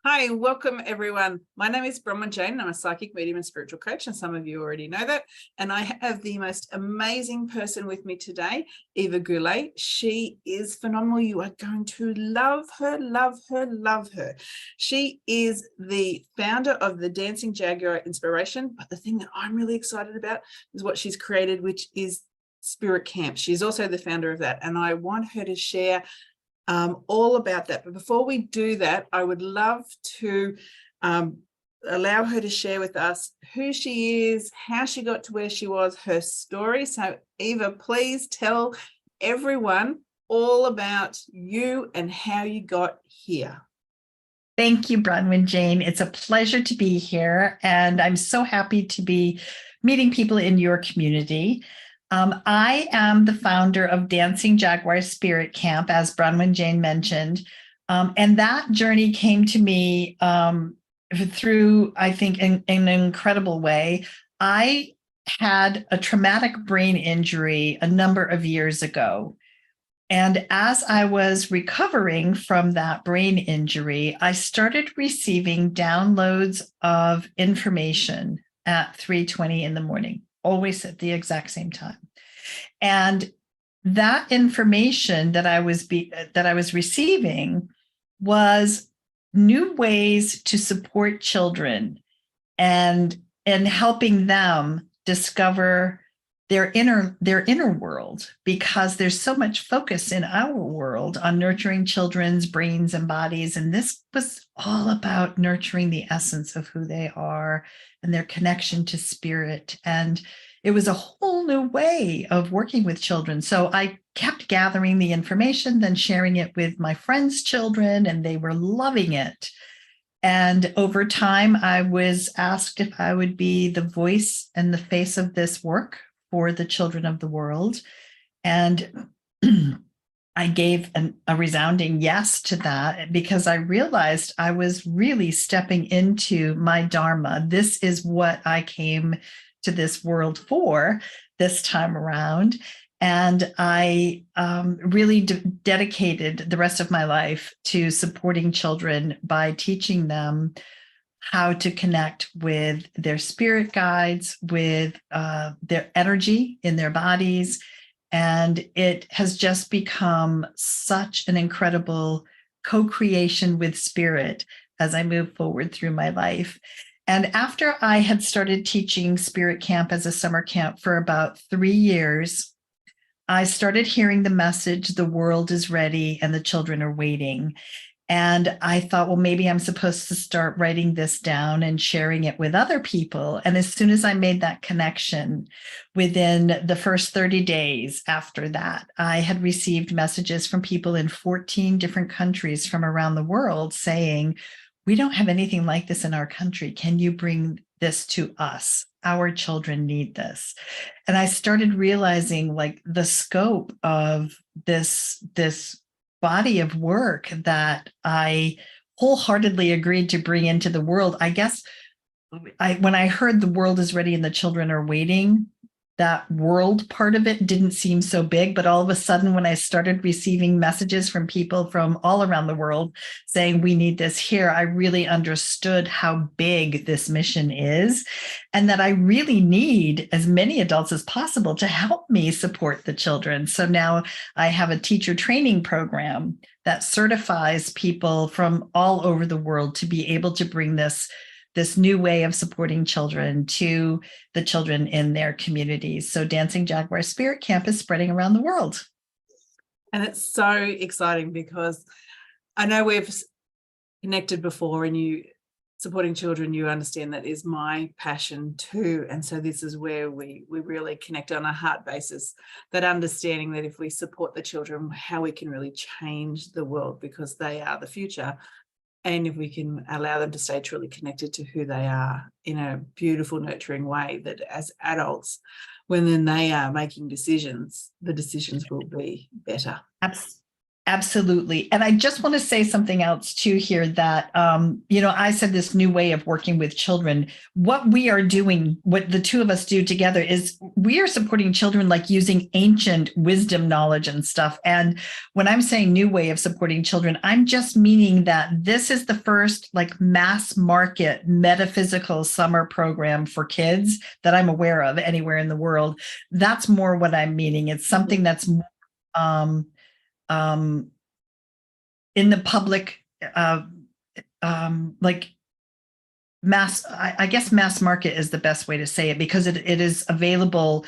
Hi, welcome everyone. My name is Bronwyn Jane. I'm a psychic medium and spiritual coach, and some of you already know that. And I have the most amazing person with me today, Eva Goulette. She is phenomenal. You are going to love her, love her, love her. She is the founder of the Dancing Jaguar Inspiration. But the thing that I'm really excited about is what she's created, which is Spirit Camp. She's also the founder of that. And I want her to share all about that. But before we do that, I would love to allow her to share with us who she is, how she got to where she was, her story. So Eva, please tell everyone all about you and how you got here. Thank you, Bronwyn Jane. It's a pleasure to be here, and I'm so happy to be meeting people in your community. I am the founder of Dancing Jaguar Spirit Camp, as Bronwyn Jane mentioned, and that journey came to me through, I think, in an incredible way. I had a traumatic brain injury a number of years ago. And as I was recovering from that brain injury, I started receiving downloads of information at 3:20 in the morning, always at the exact same time. And that information that I was receiving was new ways to support children and helping them discover their inner world, because there's so much focus in our world on nurturing children's brains and bodies. And this was all about nurturing the essence of who they are and their connection to spirit. And it was a whole new way of working with children. So I kept gathering the information, then sharing it with my friends' children, and they were loving it. And over time, I was asked if I would be the voice and the face of this work for the children of the world. And I gave a resounding yes to that, because I realized I was really stepping into my dharma. This is what I came to this world for this time around. And I really dedicated the rest of my life to supporting children by teaching them how to connect with their spirit guides, with their energy in their bodies. And it has just become such an incredible co-creation with spirit as I move forward through my life. And after I had started teaching Spirit Camp as a summer camp for about 3 years, I started hearing the message, the world is ready and the children are waiting. And I thought, well, maybe I'm supposed to start writing this down and sharing it with other people. And as soon as I made that connection, within the first 30 days after that, I had received messages from people in 14 different countries from around the world saying, we don't have anything like this in our country. Can you bring this to us? Our children need this. And I started realizing like the scope of this body of work that I wholeheartedly agreed to bring into the world. I guess when I heard the world is ready and the children are waiting, that world part of it didn't seem so big. But all of a sudden, when I started receiving messages from people from all around the world saying, we need this here, I really understood how big this mission is, and that I really need as many adults as possible to help me support the children. So now I have a teacher training program that certifies people from all over the world to be able to bring this new way of supporting children to the children in their communities. So Dancing Jaguar Spirit Camp is spreading around the world. And it's so exciting because I know we've connected before, and you supporting children, you understand that is my passion too. And so this is where we really connect on a heart basis, that understanding that if we support the children, how we can really change the world, because they are the future. And if we can allow them to stay truly connected to who they are in a beautiful, nurturing way, that as adults, when then they are making decisions, the decisions will be better. Absolutely. And I just want to say something else too here that, I said this new way of working with children. What we are doing, what the two of us do together is we are supporting children like using ancient wisdom knowledge and stuff. And when I'm saying new way of supporting children, I'm just meaning that this is the first like mass market metaphysical summer program for kids that I'm aware of anywhere in the world. That's more what I'm meaning. It's something that's in the public, like mass, I guess mass market is the best way to say it, because it is available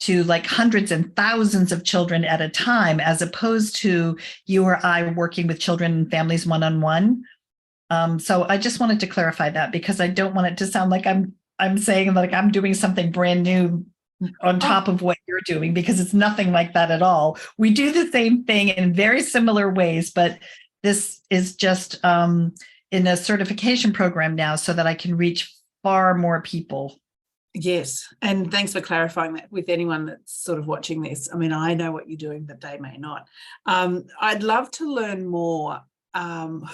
to like hundreds and thousands of children at a time, as opposed to you or I working with children and families one-on-one. So I just wanted to clarify that, because I don't want it to sound like I'm saying like I'm doing something brand new on top of what you're doing, because it's nothing like that at all. We do the same thing in very similar ways, but this is just in a certification program now so that I can reach far more people. Yes. And thanks for clarifying that with anyone that's sort of watching this. I mean, I know what you're doing, but they may not. I'd love to learn more. And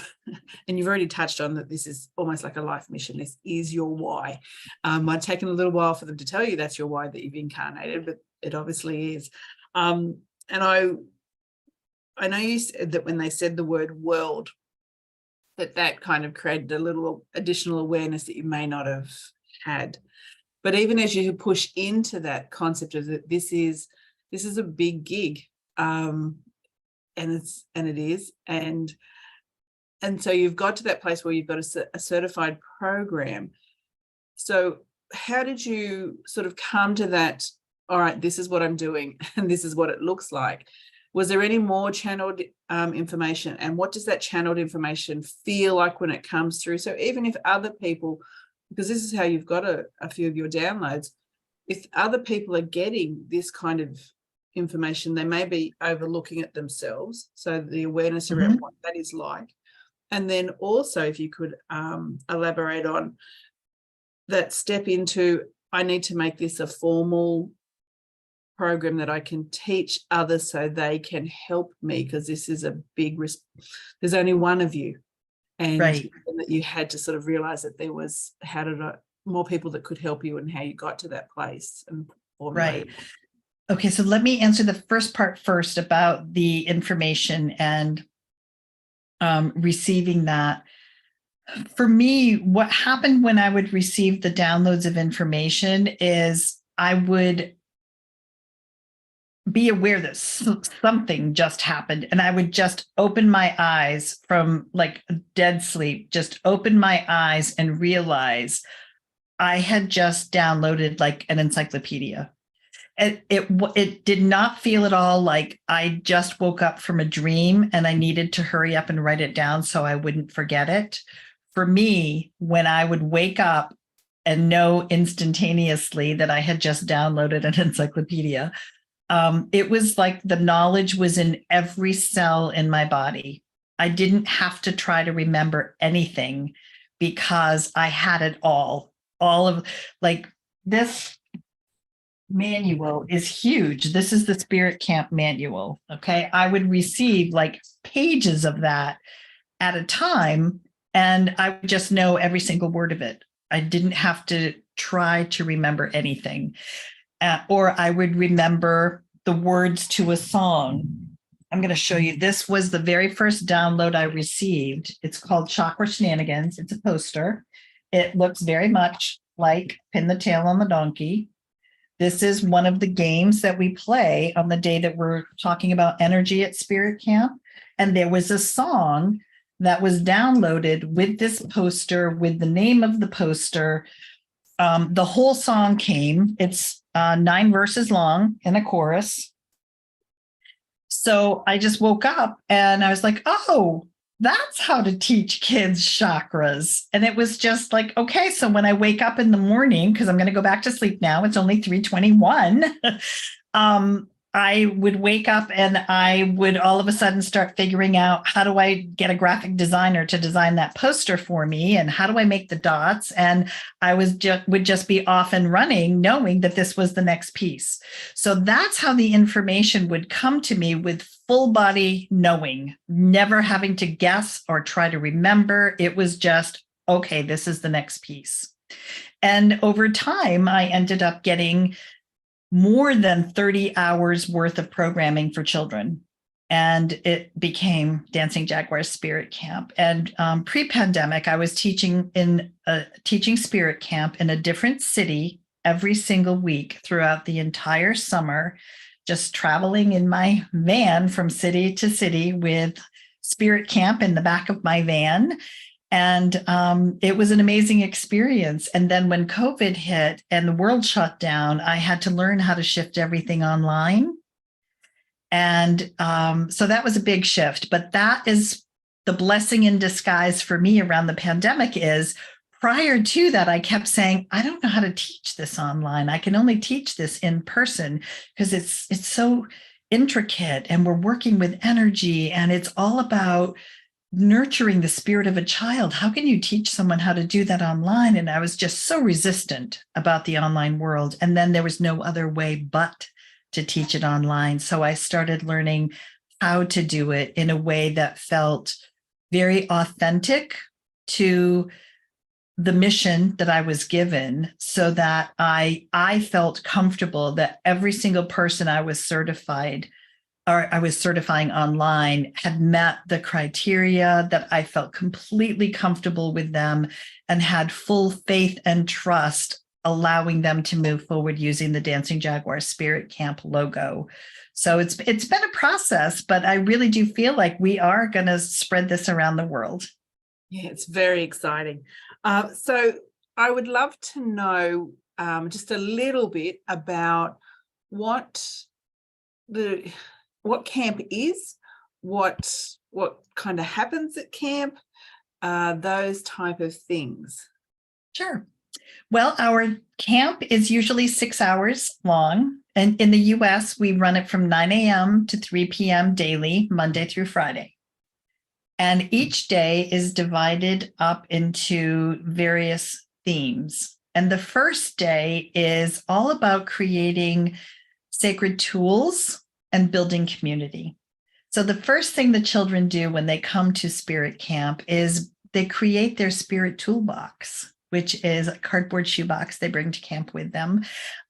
you've already touched on that this is almost like a life mission. This is your why. Might taken a little while for them to tell you that's your why, that you've incarnated, but it obviously is. And I know you said that when they said the word world, that kind of created a little additional awareness that you may not have had. But even as you push into that concept of that this is a big gig, and it is, and so you've got to that place where you've got a certified program. So how did you sort of come to that? All right, this is what I'm doing, and this is what it looks like. Was there any more channeled information? And what does that channeled information feel like when it comes through? So even if other people, because this is how you've got a few of your downloads, if other people are getting this kind of information, they may be overlooking it themselves. So the awareness around what that is like. And then also, if you could elaborate on that step into, I need to make this a formal program that I can teach others so they can help me, because this is a big risk. There's only one of you, and right. that you had to sort of realize that there was more people that could help you, and how you got to that place. And right. Okay, so let me answer the first part first about the information and receiving that. For me, what happened when I would receive the downloads of information is I would be aware that something just happened, and I would just open my eyes from like dead sleep, just open my eyes and realize I had just downloaded like an encyclopedia. And it did not feel at all like I just woke up from a dream and I needed to hurry up and write it down so I wouldn't forget it. For me, when I would wake up and know instantaneously that I had just downloaded an encyclopedia, it was like the knowledge was in every cell in my body. I didn't have to try to remember anything because I had it all of like this manual is huge. This is the Spirit Camp manual. Okay. I would receive like pages of that at a time, and I would just know every single word of it. I didn't have to try to remember anything. Or I would remember the words to a song. I'm going to show you. This was the very first download I received. It's called Chakra Shenanigans. It's a poster. It looks very much like Pin the Tail on the Donkey. This is one of the games that we play on the day that we're talking about energy at Spirit Camp. And there was a song that was downloaded with this poster, with the name of the poster. The whole song came. It's 9 verses long in a chorus. So I just woke up and I was like, oh, that's how to teach kids chakras. And it was just like, okay, so when I wake up in the morning, because I'm going to go back to sleep now, it's only 3:21. I would wake up and I would all of a sudden start figuring out, how do I get a graphic designer to design that poster for me? And how do I make the dots? And I would just be off and running, knowing that this was the next piece. So that's how the information would come to me, with full body knowing, never having to guess or try to remember. It was just, okay, this is the next piece. And over time, I ended up getting more than 30 hours worth of programming for children. And it became Dancing Jaguar Spirit Camp. And pre-pandemic, I was teaching Spirit Camp in a different city every single week throughout the entire summer, just traveling in my van from city to city with Spirit Camp in the back of my van. And it was an amazing experience. And then when COVID hit and the world shut down, I had to learn how to shift everything online. And so that was a big shift. But that is the blessing in disguise for me around the pandemic. Is prior to that, I kept saying, I don't know how to teach this online. I can only teach this in person because it's so intricate, and we're working with energy, and it's all about nurturing the spirit of a child. How can you teach someone how to do that online? And I was just so resistant about the online world. And then there was no other way but to teach it online. So I started learning how to do it in a way that felt very authentic to the mission that I was given, so that I felt comfortable that every single person I was certifying online had met the criteria, that I felt completely comfortable with them and had full faith and trust, allowing them to move forward using the Dancing Jaguar Spirit Camp logo. So it's been a process, but I really do feel like we are going to spread this around the world. Yeah, it's very exciting. So I would love to know just a little bit about what camp is, what kind of happens at camp, those type of things. Sure. Well, our camp is usually 6 hours long. And in the US, we run it from 9 a.m. to 3 p.m. daily, Monday through Friday. And each day is divided up into various themes. And the first day is all about creating sacred tools and building community. So the first thing the children do when they come to Spirit Camp is they create their spirit toolbox, which is a cardboard shoebox they bring to camp with them.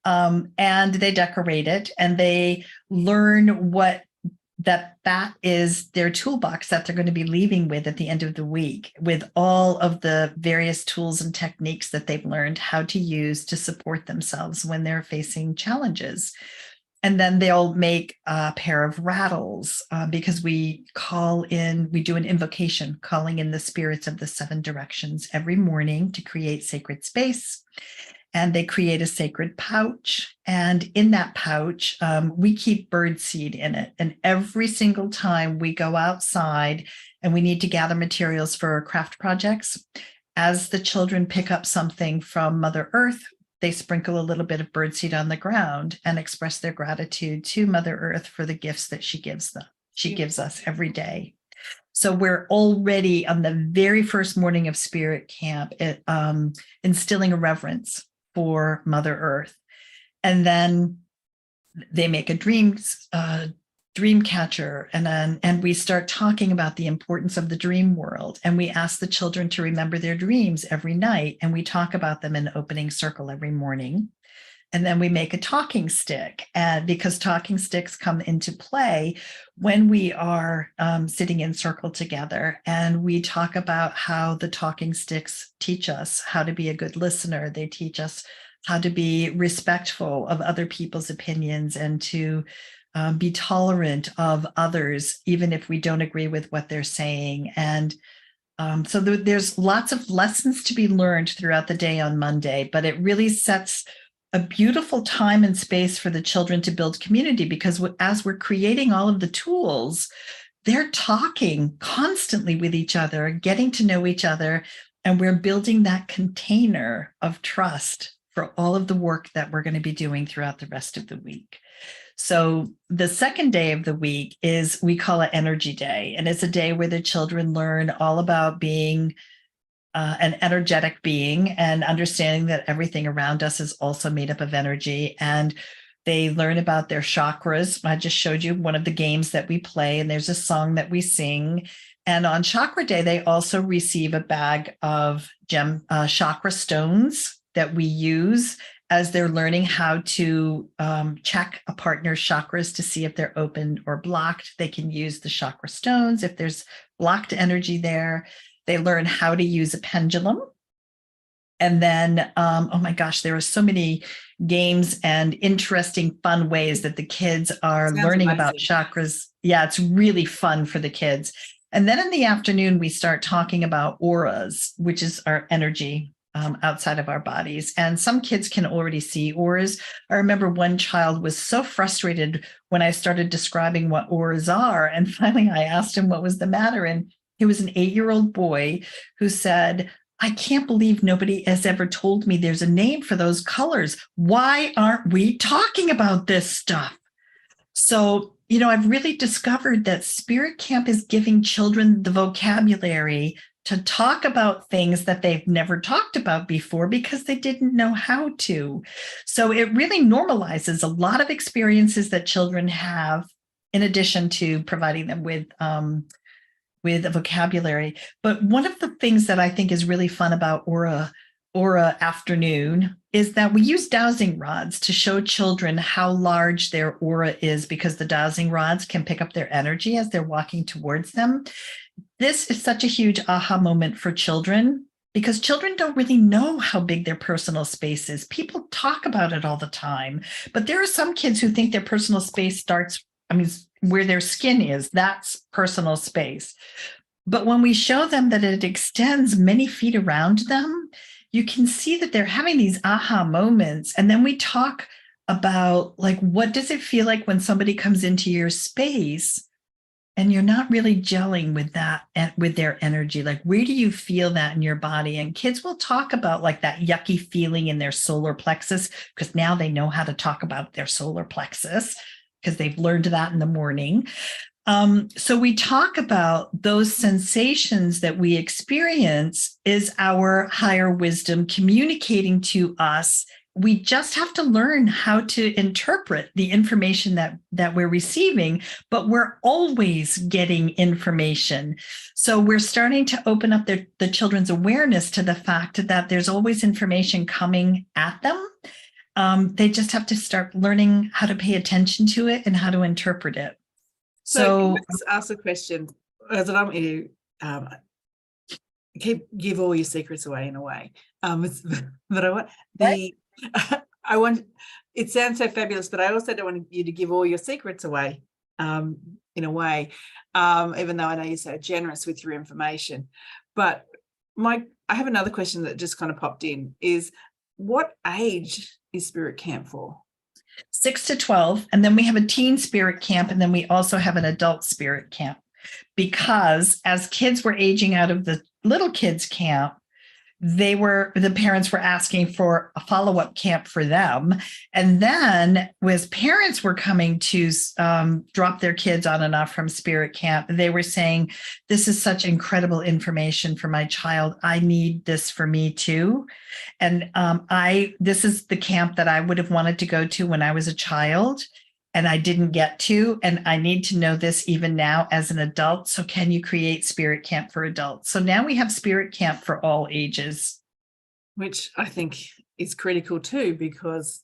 And they decorate it, and they learn that is their toolbox that they're going to be leaving with at the end of the week, with all of the various tools and techniques that they've learned how to use to support themselves when they're facing challenges. And then they'll make a pair of rattles because we do an invocation, calling in the spirits of the 7 directions every morning to create sacred space. And they create a sacred pouch. And in that pouch, we keep birdseed in it. And every single time we go outside and we need to gather materials for craft projects, as the children pick up something from Mother Earth, they sprinkle a little bit of birdseed on the ground and express their gratitude to Mother Earth for the gifts that she gives them. She gives us every day. So we're already on the very first morning of Spirit Camp, instilling a reverence for Mother Earth. And then they make a dream catcher, and we start talking about the importance of the dream world, and we ask the children to remember their dreams every night, and we talk about them in the opening circle every morning. And then we make a talking stick, and because talking sticks come into play when we are sitting in circle together, and we talk about how the talking sticks teach us how to be a good listener. They teach us how to be respectful of other people's opinions, and to be tolerant of others, even if we don't agree with what they're saying. And so there's lots of lessons to be learned throughout the day on Monday, but it really sets a beautiful time and space for the children to build community, because as we're creating all of the tools, they're talking constantly with each other, getting to know each other, and we're building that container of trust for all of the work that we're going to be doing throughout the rest of the week. So the second day of the week is, we call it Energy Day. And it's a day where the children learn all about being an energetic being and understanding that everything around us is also made up of energy. And they learn about their chakras. I just showed you one of the games that we play, and there's a song that we sing. And on Chakra Day, they also receive a bag of chakra stones that we use as they're learning how to check a partner's chakras to see if they're open or blocked. They can use the chakra stones if there's blocked energy there. They learn how to use a pendulum. And then, oh my gosh, there are so many games and interesting, fun ways that the kids are learning about chakras. Yeah, it's really fun for the kids. And then in the afternoon, we start talking about auras, which is our energy outside of our bodies. And some kids can already see auras. I remember one child was so frustrated when I started describing what auras are. And finally, I asked him what was the matter. And he was an 8-year-old boy who said, I can't believe nobody has ever told me there's a name for those colors. Why aren't we talking about this stuff? So, I've really discovered that Spirit Camp is giving children the vocabulary to talk about things that they've never talked about before because they didn't know how to. So it really normalizes a lot of experiences that children have, in addition to providing them with a vocabulary. But one of the things that I think is really fun about Aura Afternoon is that we use dowsing rods to show children how large their aura is, because the dowsing rods can pick up their energy as they're walking towards them. This is such a huge aha moment for children, because children don't really know how big their personal space is. People talk about it all the time, but there are some kids who think their personal space starts, where their skin is, that's personal space. But when we show them that it extends many feet around them, you can see that they're having these aha moments. And then we talk about, what does it feel like when somebody comes into your space and you're not really gelling with that, with their energy? Where do you feel that in your body? And kids will talk about that yucky feeling in their solar plexus, because now they know how to talk about their solar plexus because they've learned that in the morning. So we talk about those sensations that we experience is our higher wisdom communicating to us. We just have to learn how to interpret the information that we're receiving, but we're always getting information. So we're starting to open up the children's awareness to the fact that there's always information coming at them. They just have to start learning how to pay attention to it and how to interpret it. So let's ask a question. As I'm you, give all your secrets away in a way. But I want. It sounds so fabulous, but I also don't want you to give all your secrets away. In a way, even though I know you're so generous with your information. But I have another question that just kind of popped in. Is what age is Spirit Camp for? 6 to 12. And then we have a teen spirit camp. And then we also have an adult spirit camp, because as kids were aging out of the little kids camp, the parents were asking for a follow-up camp for them. And then as parents were coming to drop their kids on and off from Spirit Camp, they were saying, this is such incredible information for my child. I need this for me too. And this is the camp that I would have wanted to go to when I was a child, and I didn't get to, and I need to know this even now as an adult. So can you create Spirit Camp for adults? So now we have Spirit Camp for all ages. Which I think is critical too, because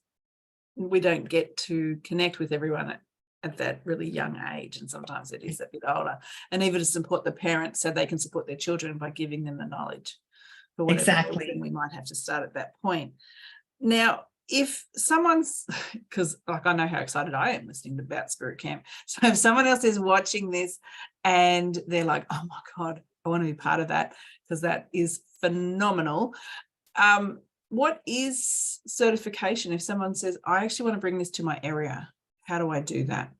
we don't get to connect with everyone at that really young age. And sometimes it is a bit older. And even to support the parents so they can support their children by giving them the knowledge. For whatever Exactly. reason, we might have to start at that point. Now, if someone's, because I know how excited I am listening about Spirit Camp. So if someone else is watching this and they're like, oh my God, I want to be part of that, because that is phenomenal. What is certification? If someone says, I actually want to bring this to my area, how do I do that?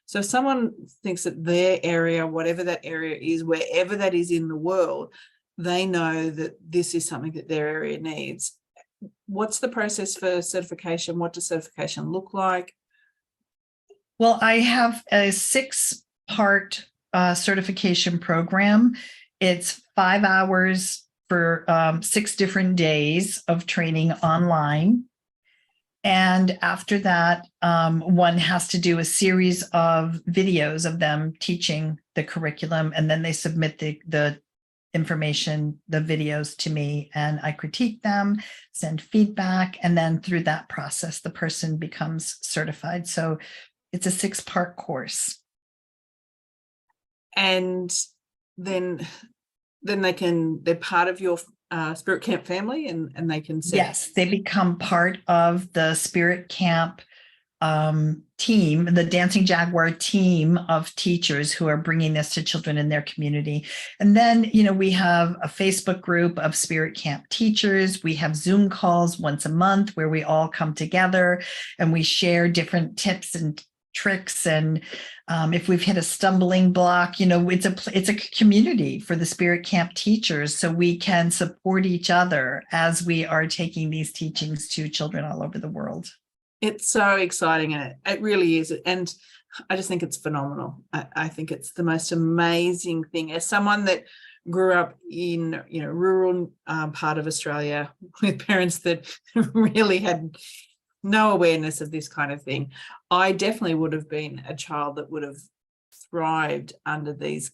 So if someone thinks that their area, whatever that area is, wherever that is in the world, they know that this is something that their area needs. What's the process for certification? What does certification look like? Well, I have a 6-part certification program. It's 5 hours for 6 different days of training online. And after that, one has to do a series of videos of them teaching the curriculum, and then they submit the information, the videos to me, and I critique them, send feedback, and then through that process, the person becomes certified. So it's a 6-part course. And then they're part of your Spirit Camp family, and they can Yes, they become part of the Spirit Camp team, the Dancing Jaguar team of teachers who are bringing this to children in their community. And then, we have a Facebook group of Spirit Camp teachers. We have Zoom calls once a month where we all come together and we share different tips and tricks. And if we've hit a stumbling block, it's a community for the Spirit Camp teachers, so we can support each other as we are taking these teachings to children all over the world. It's so exciting, and it really is. And I just think it's phenomenal. I think it's the most amazing thing. As someone that grew up in, rural part of Australia with parents that really had no awareness of this kind of thing, I definitely would have been a child that would have thrived under these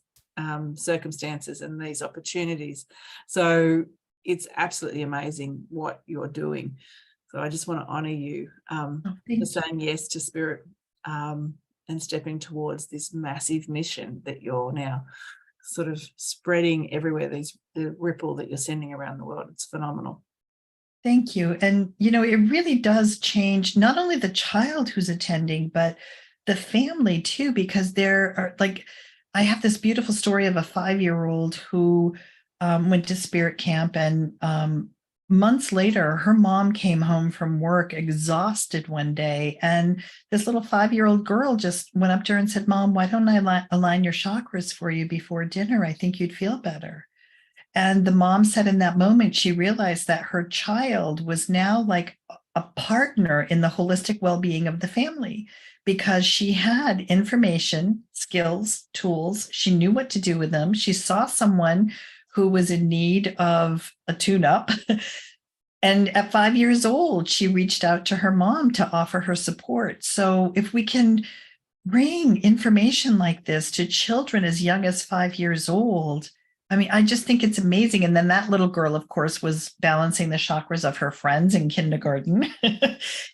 circumstances and these opportunities. So it's absolutely amazing what you're doing. So I just want to honor you for saying yes to Spirit and stepping towards this massive mission that you're now sort of spreading everywhere, the ripple that you're sending around the world. It's phenomenal. Thank you. And, it really does change not only the child who's attending, but the family too, because there are I have this beautiful story of a 5-year-old who went to Spirit Camp, and months later, her mom came home from work exhausted one day. And this little 5-year-old girl just went up to her and said, "Mom, why don't I align your chakras for you before dinner? I think you'd feel better." And the mom said in that moment, she realized that her child was now like a partner in the holistic well-being of the family, because she had information, skills, tools. She knew what to do with them. She saw someone who was in need of a tune-up. And at 5 years old, she reached out to her mom to offer her support. So if we can bring information like this to children as young as 5 years old, I just think it's amazing. And then that little girl, of course, was balancing the chakras of her friends in kindergarten.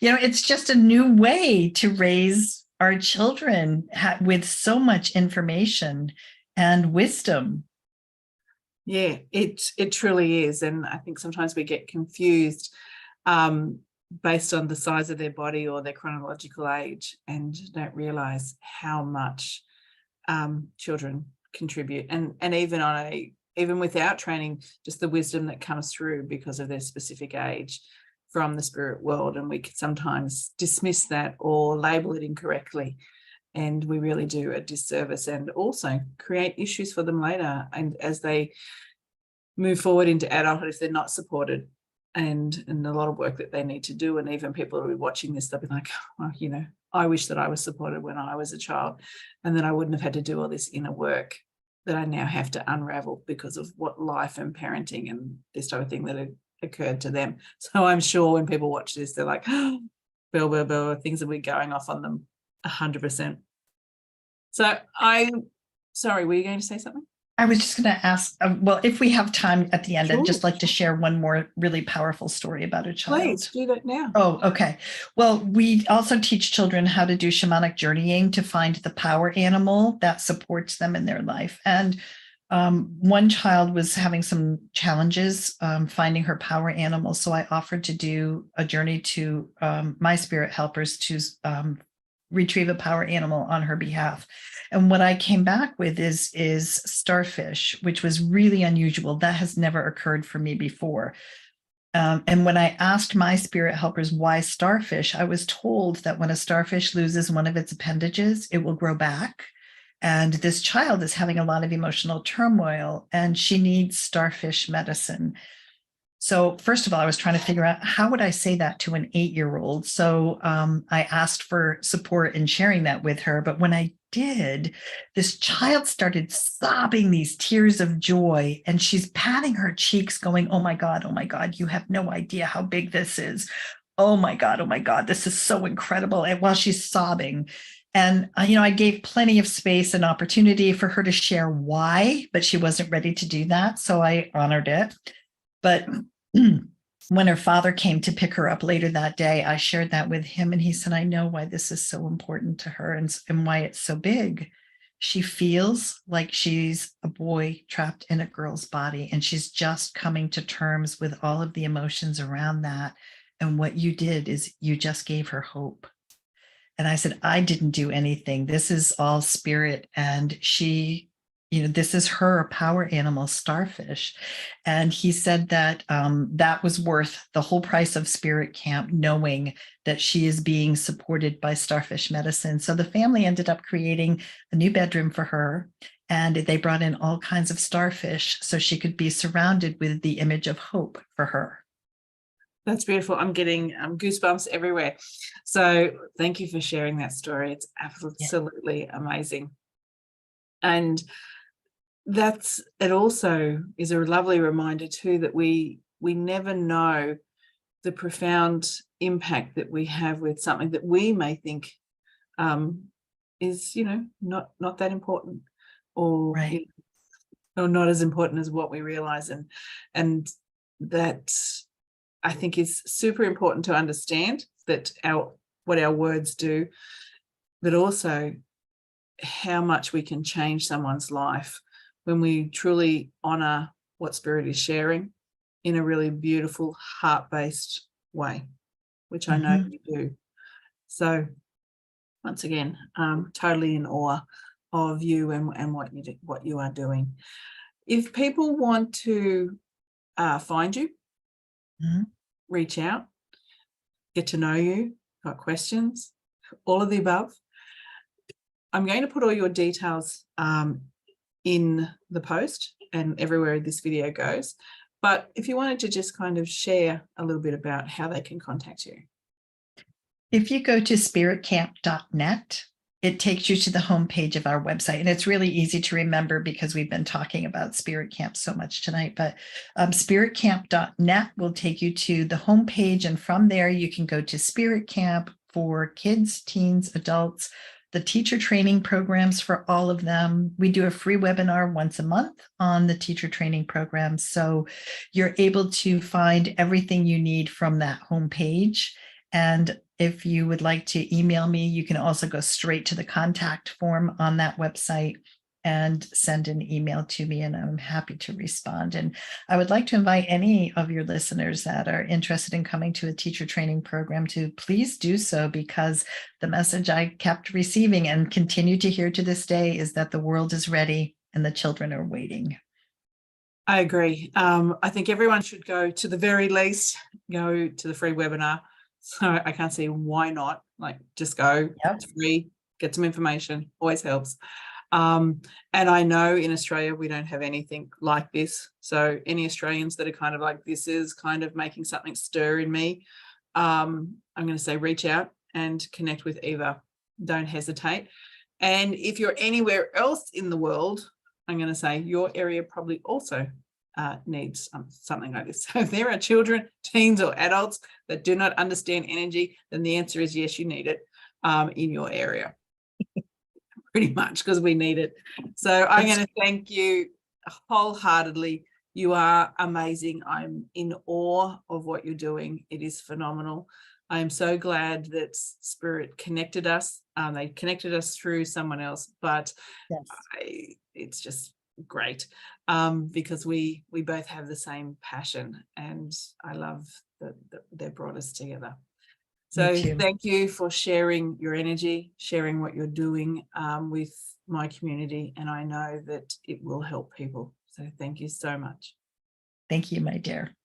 It's just a new way to raise our children with so much information and wisdom. Yeah, it truly is. And I think sometimes we get confused based on the size of their body or their chronological age, and don't realize how much children contribute, and even without training, just the wisdom that comes through because of their specific age from the spirit world. And we could sometimes dismiss that or label it incorrectly, and we really do a disservice and also create issues for them later, and as they move forward into adulthood, if they're not supported, and a lot of work that they need to do. And even people who are watching this, they'll be like, "Oh, I wish that I was supported when I was a child, and then I wouldn't have had to do all this inner work that I now have to unravel because of what life and parenting and this type of thing that had occurred to them." So I'm sure when people watch this, they're like, "Oh, bell, things will be going off on them 100%. So sorry, were you going to say something? I was just going to ask, well, if we have time at the end, Sure. I'd just like to share one more really powerful story about a child. Please do that now. Oh, okay. Well, we also teach children how to do shamanic journeying to find the power animal that supports them in their life. And one child was having some challenges finding her power animal. So I offered to do a journey to my spirit helpers to retrieve a power animal on her behalf. And what I came back with is starfish, which was really unusual. That has never occurred for me before. And when I asked my spirit helpers why starfish, I was told that when a starfish loses one of its appendages, it will grow back. And this child is having a lot of emotional turmoil, and she needs starfish medicine. So first of all, I was trying to figure out how would I say that to an 8-year-old. So I asked for support in sharing that with her. But when I did, this child started sobbing these tears of joy, and she's patting her cheeks going, oh my God, you have no idea how big this is. Oh my God, this is so incredible. And while she's sobbing, and I gave plenty of space and opportunity for her to share why, but she wasn't ready to do that. So I honored it. But when her father came to pick her up later that day, I shared that with him, and he said, I know why this is so important to her and why it's so big. She feels like she's a boy trapped in a girl's body, and she's just coming to terms with all of the emotions around that. And what you did is you just gave her hope. And I said, I didn't do anything. This is all spirit. And she, this is her power animal, starfish. And he said that that was worth the whole price of Spirit Camp, knowing that she is being supported by starfish medicine. So the family ended up creating a new bedroom for her. And they brought in all kinds of starfish so she could be surrounded with the image of hope for her. That's beautiful. I'm getting goosebumps everywhere. So thank you for sharing that story. It's absolutely amazing. And it also is a lovely reminder too, that we never know the profound impact that we have with something that we may think is, not that important, or, right. Or not as important as what we realize. And that, I think, is super important to understand, that what our words do, but also how much we can change someone's life when we truly honor what spirit is sharing in a really beautiful, heart-based way, which I know you do. So once again, totally in awe of you and what you are doing. If people want to find you, reach out, get to know you, got questions, all of the above, I'm going to put all your details in the post and everywhere this video goes. But if you wanted to just kind of share a little bit about how they can contact you. If you go to spiritcamp.net, it takes you to the homepage of our website. And it's really easy to remember because we've been talking about Spirit Camp so much tonight. But spiritcamp.net will take you to the homepage. And from there, you can go to Spirit Camp for kids, teens, adults, the teacher training programs for all of them. We do a free webinar once a month on the teacher training program. So you're able to find everything you need from that homepage. And if you would like to email me, you can also go straight to the contact form on that website and send an email to me, and I'm happy to respond. And I would like to invite any of your listeners that are interested in coming to a teacher training program to please do so, because the message I kept receiving and continue to hear to this day is that the world is ready and the children are waiting. I agree. I think everyone should go, to the very least, go to the free webinar. So I can't see why not. Like, just go. Yep. It's free. Get some information. Always helps. And I know in Australia we don't have anything like this. So any Australians that are kind of like, this is kind of making something stir in me, I'm going to say reach out and connect with Eva. Don't hesitate. And if you're anywhere else in the world, I'm going to say your area probably also needs something like this. So if there are children, teens or adults that do not understand energy, then the answer is yes, you need it in your area. Pretty much, because we need it. So I'm going to thank you wholeheartedly. You are amazing. I'm in awe of what you're doing. It is phenomenal. I am so glad that Spirit connected us. They connected us through someone else, but yes, it's just great because we both have the same passion, and I love that they brought us together. So thank you for sharing your energy, sharing what you're doing with my community. And I know that it will help people. So thank you so much. Thank you, my dear.